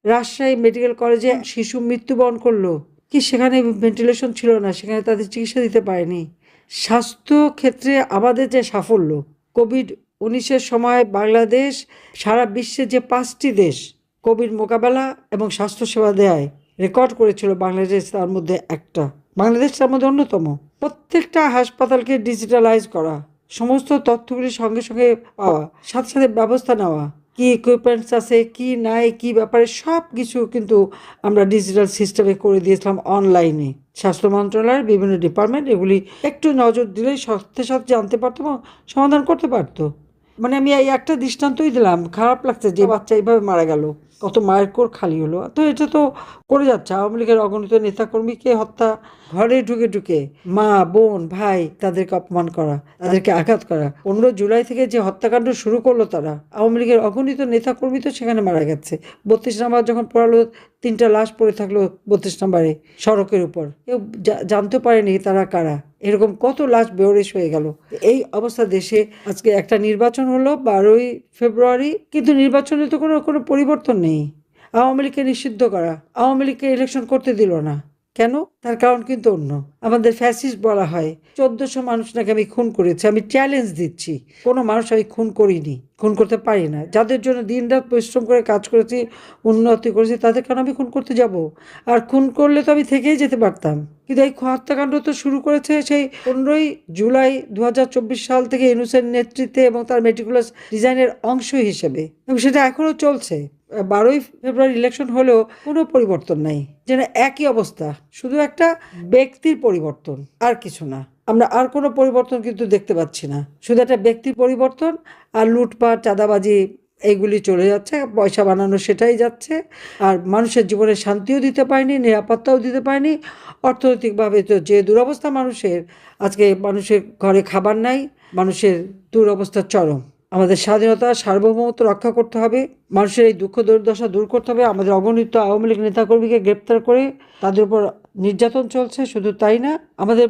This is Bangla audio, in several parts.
রাজশাহী মেডিকেল কলেজে শিশু মৃত্যুবরণ করলো, কি সেখানে ভেন্টিলেশন ছিল না, সেখানে তাদের চিকিৎসা দিতে পারেনি। স্বাস্থ্য ক্ষেত্রে আমাদের যে সাফল্য, কোভিড-19 সময় বাংলাদেশ সারা বিশ্বে যে 5টি দেশ কোভিড মোকাবেলা এবং স্বাস্থ্যসেবা দেয় রেকর্ড করেছিল, বাংলাদেশ তার মধ্যে একটা, বাংলাদেশ তার মধ্যে অন্যতম। প্রত্যেকটা হাসপাতালকে ডিজিটালাইজ করা, সমস্ত তথ্যগুলি সঙ্গে সঙ্গে পাওয়া, সাথে সাথে ব্যবস্থা নেওয়া, কি ইকুইপমেন্টস আছে, কি নাই, কি ব্যাপারে সব কিছু কিন্তু আমরা ডিজিটাল সিস্টেমে করে দিয়েছিলাম অনলাইনে। স্বাস্থ্য মন্ত্রণালয়ের বিভিন্ন ডিপার্টমেন্ট এগুলি একটু নজর দিলেই সাথে সাথে জানতে পারতো এবং সমাধান করতে পারতো। মানে আমি এই একটা দৃষ্টান্তই দিলাম, খারাপ লাগছে যে বাচ্চা এইভাবে মারা গেল, কত মায়ের কোর খালি হলো। তো এটা তো করে যাচ্ছে আওয়ামী লীগের অগণিত নেতাকর্মীকে হত্যা, ঘরে ঢুকে ঢুকে মা বোন ভাই তাদেরকে অপমান করা, তাদেরকে আঘাত করা। 15 জুলাই থেকে যে হত্যাকাণ্ড শুরু করলো তারা, আওয়ামী লীগের অগণিত নেতাকর্মী তো সেখানে মারা গেছে। 32 নম্বর যখন পড়ালো, 3টা লাশ পড়ে থাকলো 32 নম্বরে সড়কের উপর, কেউ জানতে পারেনি তারা কারা। এরকম কত লাশ বেওয়ারিশ হয়ে গেল। এই অবস্থা দেশে আজকে একটা নির্বাচন হলো 12ই ফেব্রুয়ারি, কিন্তু নির্বাচনে তো কোনো কোনো পরিবর্তন নেই। আওয়ামী লীগকে নিষিদ্ধ করা, আওয়ামী লীগকে ইলেকশন করতে দিল না, কেন? তার কারণ কিন্তু অন্য। আমাদের ফ্যাসিস্ট বলা হয়, 1400 মানুষ নাকি আমি খুন করেছি। আমি চ্যালেঞ্জ দিচ্ছি, কোনো মানুষ আমি খুন করিনি, খুন করতে পারি না। যাদের জন্য দিনরাত পরিশ্রম করে কাজ করেছি, উন্নতি করেছি, তাদের কারণ আমি খুন করতে যাব? আর খুন করলে তো আমি থেকেই যেতে পারতাম। কিন্তু এই হত্যাকাণ্ড তো শুরু করেছে সেই 15ই জুলাই 2024 সাল থেকে ইউনূসের নেতৃত্বে এবং তার মেটিকুলাস ডিজাইনের অংশ হিসেবে, এবং সেটা এখনো চলছে। 12ই ফেব্রুয়ারি ইলেকশন হলেও কোনো পরিবর্তন নাই, যেন একই অবস্থা, শুধু একটা ব্যক্তির পরিবর্তন, আর কিছু না। আমরা আর কোনো পরিবর্তন কিন্তু দেখতে পাচ্ছি না, শুধু একটা ব্যক্তির পরিবর্তন। আর লুটপাট চাঁদাবাজি এইগুলি চলে যাচ্ছে, পয়সা বানানো সেটাই যাচ্ছে। আর মানুষের জীবনে শান্তিও দিতে পারেনি, নিরাপত্তাও দিতে পারেনি। অর্থনৈতিকভাবে তো যে দুরবস্থা মানুষের, আজকে মানুষের ঘরে খাবার নাই, মানুষের দুরবস্থা চরম। আমাদের স্বাধীনতা সার্বভৌমত্ব রক্ষা করতে হবে, মানুষের এই দুঃখ দুর্দশা দূর করতে হবে। আমাদের অগণিত আওয়ামী লীগ নেতাকর্মীকে গ্রেপ্তার করে তাদের উপর নির্যাতন চলছে। শুধু তাই না, আমাদের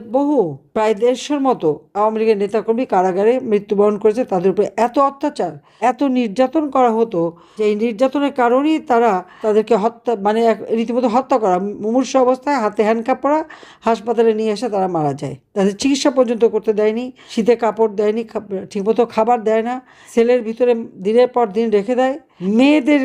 প্রায় 150-র মতো আওয়ামী লীগের নেতাকর্মী কারাগারে মৃত্যুবরণ করেছে। তাদের উপরে এত অত্যাচার, এত নির্যাতন করা হতো যে এই নির্যাতনের কারণেই তারা তাদেরকে হত্যা, মানে রীতিমতো হত্যা করা, মুমূর্ষু অবস্থায় হাতে হ্যান্ডকাপ পরা হাসপাতালে নিয়ে এসে তারা মারা যায়। তাদের চিকিৎসা পর্যন্ত করতে দেয়নি, শীতে কাপড় দেয়নি, ঠিকমতো খাবার দেয় না, সেলের ভিতরে দিনের পর দিন রেখে দেয়। মেয়েদের,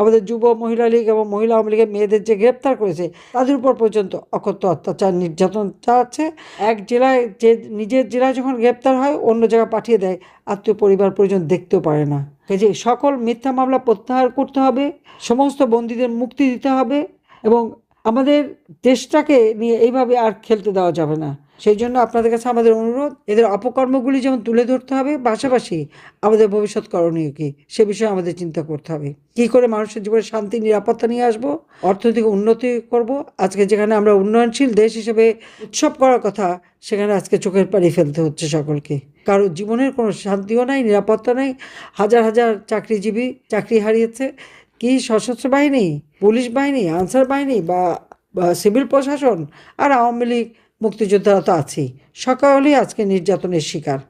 আমাদের যুব মহিলা লীগ এবং মহিলা আওয়ামী লীগের মেয়েদের যে গ্রেপ্তার করেছে, তাদের উপর পর্যন্ত অকথ্য অত্যাচার নির্যাতন চালাচ্ছে। এক জেলায়, যে নিজের জেলায় যখন গ্রেপ্তার হয়, অন্য জায়গায় পাঠিয়ে দেয়, আত্মীয় পরিবার পর্যন্ত দেখতেও পারে না। যে সকল মিথ্যা মামলা প্রত্যাহার করতে হবে, সমস্ত বন্দীদের মুক্তি দিতে হবে, এবং আমাদের দেশটাকে নিয়ে এইভাবে আর খেলতে দেওয়া যাবে না। সেই জন্য আপনাদের কাছে আমাদের অনুরোধ, এদের অপকর্মগুলি যেমন তুলে ধরতে হবে, পাশাপাশি আমাদের ভবিষ্যৎ করণীয় কী সে বিষয়ে আমাদের চিন্তা করতে হবে। কী করে মানুষের জীবনে শান্তি নিরাপত্তা নিয়ে আসবো, অর্থনৈতিক উন্নতি করব। আজকে যেখানে আমরা উন্নয়নশীল দেশ হিসেবে উৎসব করার কথা, সেখানে আজকে চোখের পানি ফেলতে হচ্ছে সকলকে। কারো জীবনের কোনো শান্তিও নাই, নিরাপত্তা নাই। হাজার হাজার চাকরিজীবী চাকরি হারিয়েছে। কি সশস্ত্র বাহিনী, পুলিশ বাহিনী, আনসার বাহিনী বা সিভিল প্রশাসন, আর আওয়ামী লীগ মুক্তিযোদ্ধারা তো আছেই, সকলেই আজকে নির্যাতনের শিকার।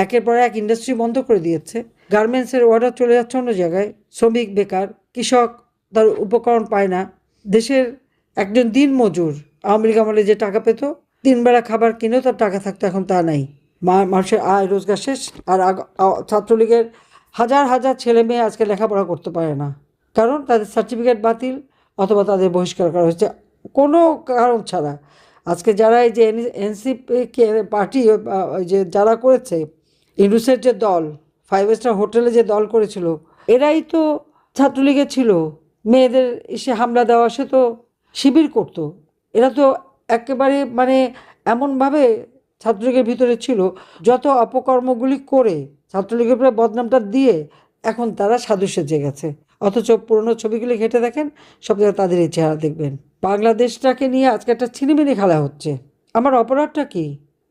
একের পর এক ইন্ডাস্ট্রি বন্ধ করে দিয়েছে, গার্মেন্টসের অর্ডার চলে যাচ্ছে অন্য জায়গায়, শ্রমিক বেকার, কৃষক তার উপকরণ পায় না। দেশের একজন দিন মজুর আওয়ামী লীগ আমলে যে টাকা পেত, 3 বেলা খাবার কিনেও তার টাকা থাকতো, এখন তা নাই। মানুষের আয় রোজগার শেষ। আর ছাত্রলীগের হাজার হাজার ছেলে মেয়ে আজকে লেখাপড়া করতে পারে না, কারণ তাদের সার্টিফিকেট বাতিল অথবা তাদের বহিষ্কার করা হয়েছে কোনো কারণ ছাড়া। আজকে যারা এই যে এনসিপি পার্টি, ওই যে যারা করেছে, ইউনূসের যে দল, 5 স্টার হোটেলে যে দল করেছিল, এরাই তো ছাত্রলীগের ছিল। মেয়েদের এসে হামলা দেওয়া, সে তো শিবির করতো। এরা তো একেবারে মানে এমনভাবে ছাত্রলীগের ভিতরে ছিল, যত অপকর্মগুলি করে ছাত্রলীগের উপরে বদনামটা দিয়ে এখন তারা সাধু সেজে গেছে। অথচ পুরনো ছবিগুলি ঘেঁটে দেখেন, সব জায়গায় তাদের এই চেহারা দেখবেন। বাংলাদেশটাকে নিয়ে আজকে একটা ছিনিমিনি খেলা হচ্ছে। আমার অপরাধটা কি?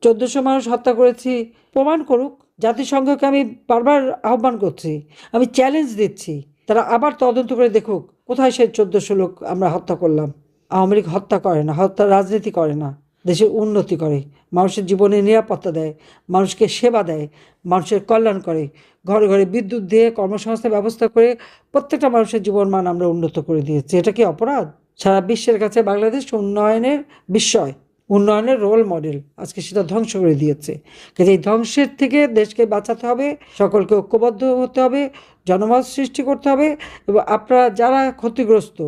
1400 মানুষ হত্যা করেছি, প্রমাণ করুক। জাতিসংঘকে আমি বারবার আহ্বান করছি, আমি চ্যালেঞ্জ দিচ্ছি, তারা আবার তদন্ত করে দেখুক কোথায় সেই 1400 লোক আমরা হত্যা করলাম। আওয়ামী লীগ হত্যা করে না, হত্যা রাজনীতি করে না। দেশের উন্নতি করে, মানুষের জীবনে নিরাপত্তা দেয়, মানুষকে সেবা দেয়, মানুষের কল্যাণ করে, ঘরে ঘরে বিদ্যুৎ দিয়ে কর্মসংস্থান ব্যবস্থা করে প্রত্যেকটা মানুষের জীবনমান আমরা উন্নত করে দিয়েছি। এটা কি অপরাধ? সারা বিশ্বের কাছে বাংলাদেশ উন্নয়নের বিস্ময়, উন্নয়নের রোল মডেল। আজকে সেটা ধ্বংস করে দিয়েছে। কাজে এই ধ্বংসের থেকে দেশকে বাঁচাতে হবে, সকলকে ঐক্যবদ্ধ হতে হবে, জনমত সৃষ্টি করতে হবে এবং আপনারা যারা ক্ষতিগ্রস্ত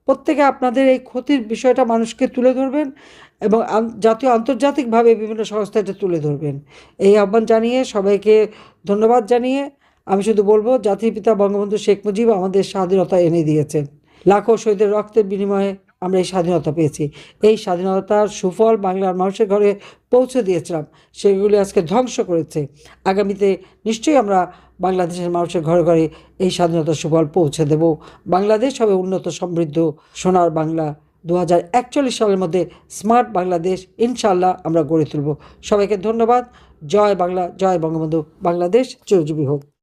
প্রত্যেকে আপনাদের এই ক্ষতির বিষয়টা মানুষকে তুলে ধরবেন এবং জাতীয় আন্তর্জাতিকভাবে বিভিন্ন সংস্থা এটা তুলে ধরবেন। এই আহ্বান জানিয়ে সবাইকে ধন্যবাদ জানিয়ে আমি শুধু বলবো, জাতির পিতা বঙ্গবন্ধু শেখ মুজিব আমাদের স্বাধীনতা এনে দিয়েছেন। লাখো শহীদের রক্তের বিনিময়ে আমরা এই স্বাধীনতা পেয়েছি। এই স্বাধীনতার সুফল বাংলার মানুষের ঘরে পৌঁছে দিয়েছিলাম, সেগুলি আজকে ধ্বংস করেছে। আগামীতে নিশ্চয়ই আমরা বাংলাদেশের মানুষের ঘরে ঘরে এই স্বাধীনতার সুফল পৌঁছে দেব। বাংলাদেশ হবে উন্নত সমৃদ্ধ সোনার বাংলা। 2041 সালের মধ্যে স্মার্ট বাংলাদেশ ইনশাল্লাহ আমরা গড়ে তুলব। সবাইকে ধন্যবাদ। জয় বাংলা, জয় বঙ্গবন্ধু। বাংলাদেশ চিরজীবী হোক।